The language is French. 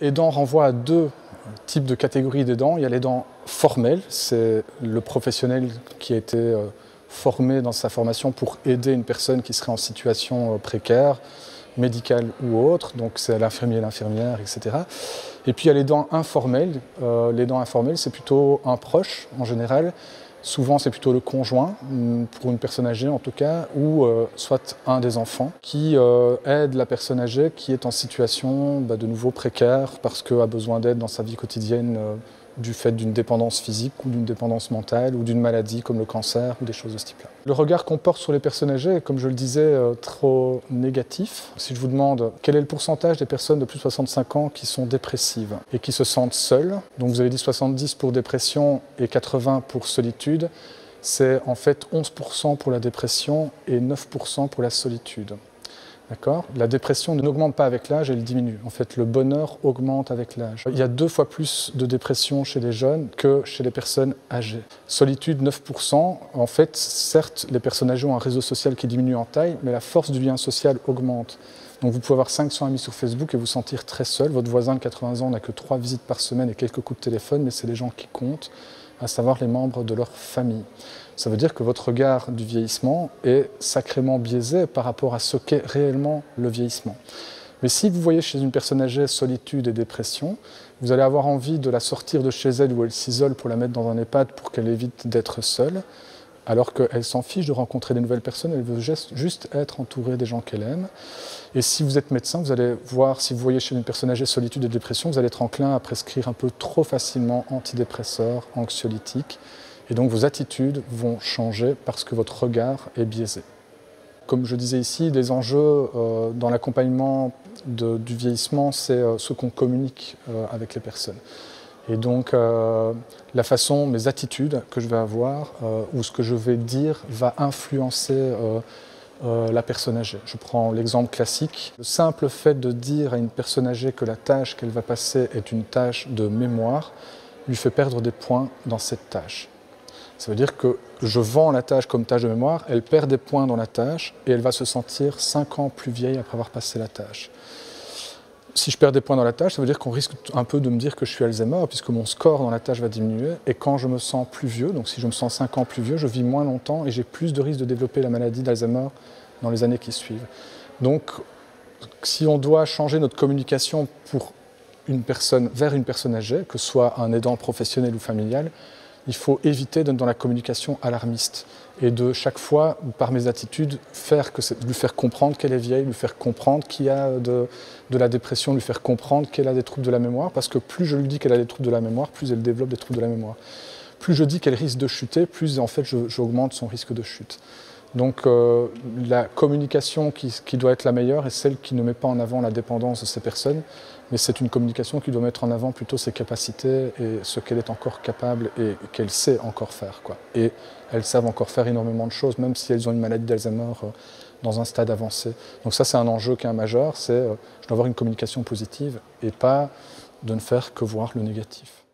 Aidant renvoie à deux types de catégories d'aidants. Il y a l'aidant formel, c'est le professionnel qui a été formé dans sa formation pour aider une personne qui serait en situation précaire, médicale ou autre, donc c'est l'infirmier, l'infirmière, etc. Et puis il y a l'aidant informel. L'aidant informel, c'est plutôt un proche en général. Souvent, c'est plutôt le conjoint, pour une personne âgée en tout cas, ou soit un des enfants qui aide la personne âgée qui est en situation de nouveau précaire parce qu'elle a besoin d'aide dans sa vie quotidienne du fait d'une dépendance physique ou d'une dépendance mentale ou d'une maladie comme le cancer ou des choses de ce type-là. Le regard qu'on porte sur les personnes âgées est, comme je le disais, trop négatif. Si je vous demande quel est le pourcentage des personnes de plus de 65 ans qui sont dépressives et qui se sentent seules, donc vous avez dit 70 pour dépression et 80 pour solitude, c'est en fait 11% pour la dépression et 9% pour la solitude. D'accord ? La dépression n'augmente pas avec l'âge, elle diminue. En fait, le bonheur augmente avec l'âge. Il y a 2 fois plus de dépression chez les jeunes que chez les personnes âgées. Solitude, 9%. En fait, certes, les personnes âgées ont un réseau social qui diminue en taille, mais la force du lien social augmente. Donc vous pouvez avoir 500 amis sur Facebook et vous sentir très seul. Votre voisin de 80 ans n'a que 3 visites par semaine et quelques coups de téléphone, mais c'est les gens qui comptent, à savoir les membres de leur famille. Ça veut dire que votre regard du vieillissement est sacrément biaisé par rapport à ce qu'est réellement le vieillissement. Mais si vous voyez chez une personne âgée solitude et dépression, vous allez avoir envie de la sortir de chez elle où elle s'isole pour la mettre dans un EHPAD pour qu'elle évite d'être seule, alors qu'elle s'en fiche de rencontrer des nouvelles personnes, elle veut juste être entourée des gens qu'elle aime. Et si vous êtes médecin, vous allez voir, si vous voyez chez une personne âgée solitude et dépression, vous allez être enclin à prescrire un peu trop facilement antidépresseurs, anxiolytiques, et donc vos attitudes vont changer parce que votre regard est biaisé. Comme je disais ici, des enjeux dans l'accompagnement du vieillissement, c'est ce qu'on communique avec les personnes. Et donc la façon, mes attitudes que je vais avoir ou ce que je vais dire va influencer la personne âgée. Je prends l'exemple classique. Le simple fait de dire à une personne âgée que la tâche qu'elle va passer est une tâche de mémoire lui fait perdre des points dans cette tâche. Ça veut dire que je vends la tâche comme tâche de mémoire, elle perd des points dans la tâche et elle va se sentir 5 ans plus vieille après avoir passé la tâche. Si je perds des points dans la tâche, ça veut dire qu'on risque un peu de me dire que je suis Alzheimer, puisque mon score dans la tâche va diminuer. Et quand je me sens plus vieux, donc si je me sens 5 ans plus vieux, je vis moins longtemps et j'ai plus de risques de développer la maladie d'Alzheimer dans les années qui suivent. Donc, si on doit changer notre communication vers une personne âgée, que ce soit un aidant professionnel ou familial, il faut éviter d'être dans la communication alarmiste et de chaque fois, par mes attitudes, lui faire comprendre qu'elle est vieille, lui faire comprendre qu'il y a de la dépression, lui faire comprendre qu'elle a des troubles de la mémoire, parce que plus je lui dis qu'elle a des troubles de la mémoire, plus elle développe des troubles de la mémoire. Plus je dis qu'elle risque de chuter, plus en fait j'augmente son risque de chute. Donc la communication qui doit être la meilleure est celle qui ne met pas en avant la dépendance de ces personnes, mais c'est une communication qui doit mettre en avant plutôt ses capacités et ce qu'elle est encore capable et qu'elle sait encore faire, quoi. Et elles savent encore faire énormément de choses, même si elles ont une maladie d'Alzheimer dans un stade avancé. Donc ça, c'est un enjeu qui est majeur, c'est je dois avoir une communication positive et pas de ne faire que voir le négatif.